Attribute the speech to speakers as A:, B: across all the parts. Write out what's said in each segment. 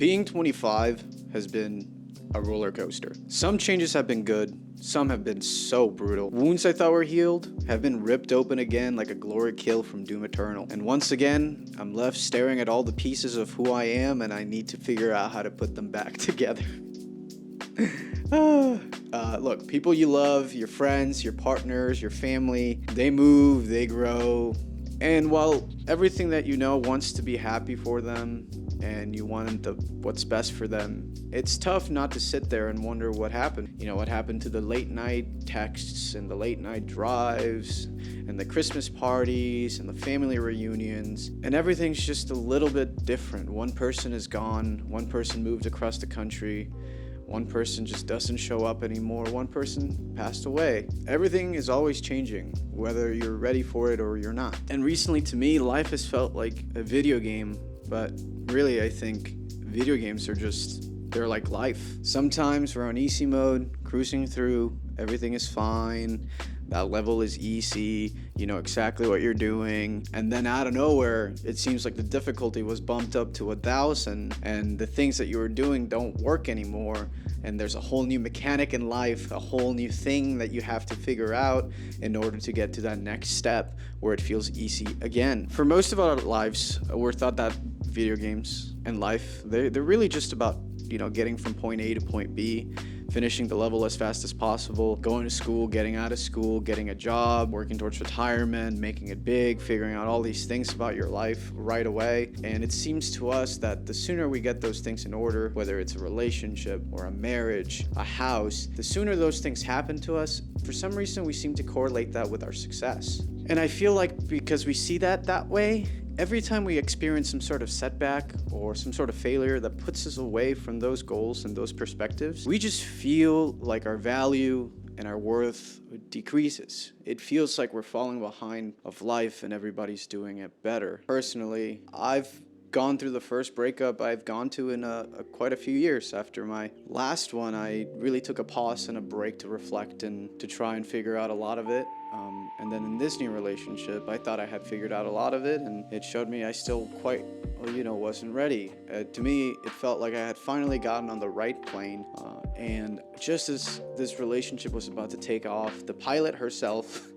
A: Being 25 has been a roller coaster. Some changes have been good, some have been so brutal. Wounds I thought were healed have been ripped open again like a glory kill from Doom Eternal. And once again, I'm left staring at all the pieces of who I am, and I need to figure out how to put them back together. Look, people you love, your friends, your partners, your family, they move, they grow. And while everything that you know wants to be happy for them and you want what's best for them, it's tough not to sit there and wonder what happened. You know, what happened to the late night texts and the late night drives and the Christmas parties and the family reunions. And everything's just a little bit different. One person is gone, one person moved across the country, one person just doesn't show up anymore, one person passed away. Everything is always changing, whether you're ready for it or you're not. And recently to me, life has felt like a video game, but really I think video games they're like life. Sometimes we're on easy mode, cruising through, everything is fine, that level is easy, you know exactly what you're doing, and then out of nowhere, it seems like the difficulty was bumped up to 1,000, and the things that you were doing don't work anymore, and there's a whole new mechanic in life, a whole new thing that you have to figure out in order to get to that next step where it feels easy again. For most of our lives, we're taught that video games and life, they're really just about, you know, getting from point A to point B, finishing the level as fast as possible, going to school, getting out of school, getting a job, working towards retirement, making it big, figuring out all these things about your life right away. And it seems to us that the sooner we get those things in order, whether it's a relationship or a marriage, a house, the sooner those things happen to us, for some reason we seem to correlate that with our success. And I feel like because we see that way, every time we experience some sort of setback or some sort of failure that puts us away from those goals and those perspectives, we just feel like our value and our worth decreases. It feels like we're falling behind of life and everybody's doing it better. Personally, I've gone through the first breakup I've gone to in quite a few years. After my last one, I really took a pause and a break to reflect and to try and figure out a lot of it. And then in this new relationship, I thought I had figured out a lot of it, and it showed me I still wasn't ready. To me, it felt like I had finally gotten on the right plane. And just as this relationship was about to take off, the pilot herself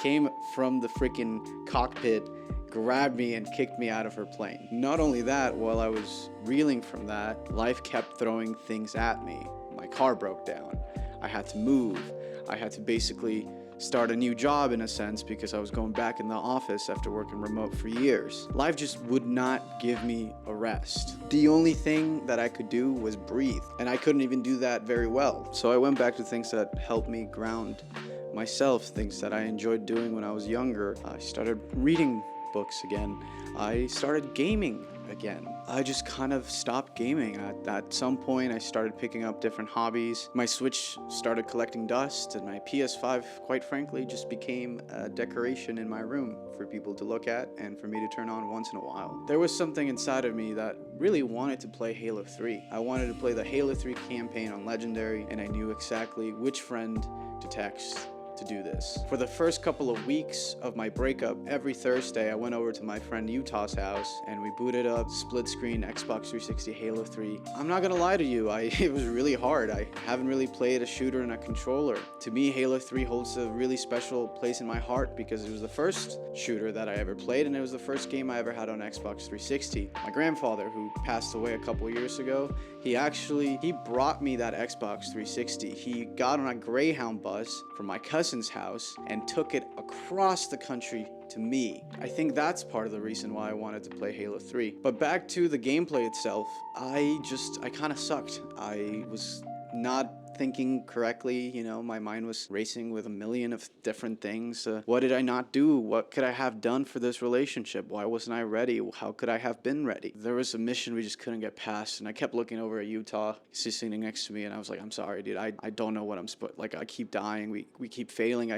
A: came from the freaking cockpit, grabbed me and kicked me out of her plane. Not only that, while I was reeling from that, life kept throwing things at me. My car broke down. I had to move. I had to basically start a new job in a sense because I was going back in the office after working remote for years. Life just would not give me a rest. The only thing that I could do was breathe, and I couldn't even do that very well. So I went back to things that helped me ground myself, things that I enjoyed doing when I was younger. I started reading books again. I started gaming again. I just kind of stopped gaming. At some point, I started picking up different hobbies. My Switch started collecting dust, and my PS5, quite frankly, just became a decoration in my room for people to look at and for me to turn on once in a while. There was something inside of me that really wanted to play Halo 3. I wanted to play the Halo 3 campaign on Legendary, and I knew exactly which friend to text to do this. For the first couple of weeks of my breakup, every Thursday I went over to my friend Utah's house and we booted up split screen Xbox 360 Halo 3. I'm not gonna lie to you, it was really hard. I haven't really played a shooter in a controller. To me, Halo 3 holds a really special place in my heart because it was the first shooter that I ever played, and it was the first game I ever had on Xbox 360. My grandfather, who passed away a couple years ago, he brought me that Xbox 360. He got on a Greyhound bus from my cousin's house and took it across the country to me. I think that's part of the reason why I wanted to play Halo 3. But back to the gameplay itself, I kind of sucked. I was not thinking correctly, my mind was racing with a million of different things. What did I not do? What could I have done for this relationship? Why wasn't I ready? How could I have been ready? There was a mission we just couldn't get past, and I kept looking over at Utah. He's sitting next to me, and I was like, I'm sorry, dude. I don't know what I'm supposed, I keep dying. We keep failing.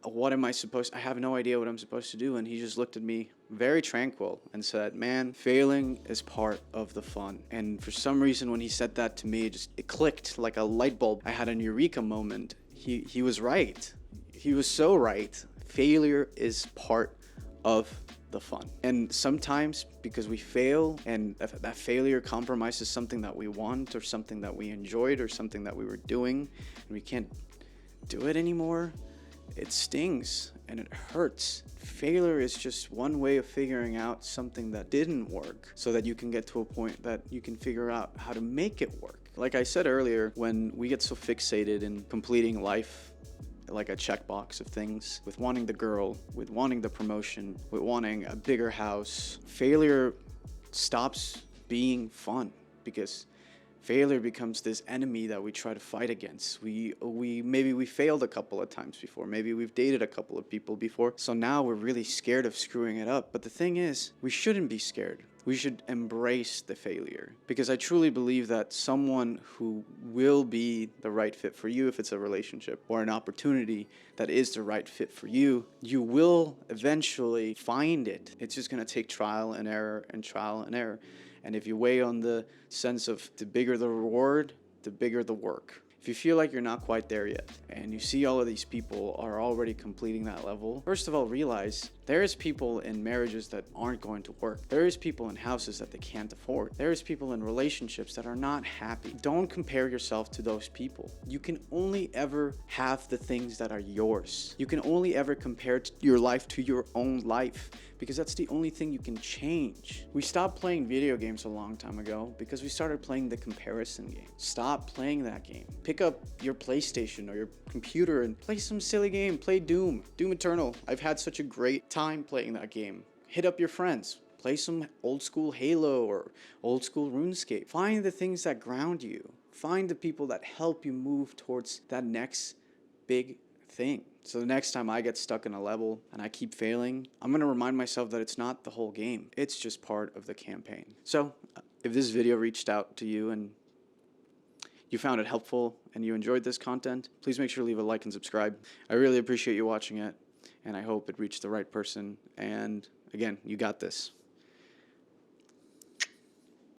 A: What am I supposed, I have no idea what I'm supposed to do. And he just looked at me very tranquil and said, man, failing is part of the fun. And for some reason, when he said that to me, it clicked like a light bulb. I had an eureka moment. He was right. He was so right. Failure is part of the fun. And sometimes because we fail and that failure compromises something that we want or something that we enjoyed or something that we were doing and we can't do it anymore, it stings and it hurts. Failure is just one way of figuring out something that didn't work so that you can get to a point that you can figure out how to make it work. Like I said earlier, when we get so fixated in completing life like a checkbox of things, with wanting the girl, with wanting the promotion, with wanting a bigger house, failure stops being fun because failure becomes this enemy that we try to fight against. Maybe we failed a couple of times before. Maybe we've dated a couple of people before. So now we're really scared of screwing it up. But the thing is, we shouldn't be scared. We should embrace the failure, because I truly believe that someone who will be the right fit for you, if it's a relationship or an opportunity that is the right fit for you, you will eventually find it. It's just going to take trial and error and trial and error. And if you weigh on the sense of the bigger the reward, the bigger the work. If you feel like you're not quite there yet and you see all of these people are already completing that level, first of all, realize there is people in marriages that aren't going to work. There is people in houses that they can't afford. There is people in relationships that are not happy. Don't compare yourself to those people. You can only ever have the things that are yours. You can only ever compare your life to your own life, because that's the only thing you can change. We stopped playing video games a long time ago because we started playing the comparison game. Stop playing that game. Pick up your PlayStation or your computer and play some silly game. Play Doom Eternal. I've had such a great time playing that game. Hit up your friends. Play some old school Halo or old school RuneScape. Find the things that ground you. Find the people that help you move towards that next big thing. So the next time I get stuck in a level and I keep failing, I'm going to remind myself that it's not the whole game. It's just part of the campaign. So if this video reached out to you and you found it helpful and you enjoyed this content, please make sure to leave a like and subscribe. I really appreciate you watching it, and I hope it reached the right person. And again, you got this.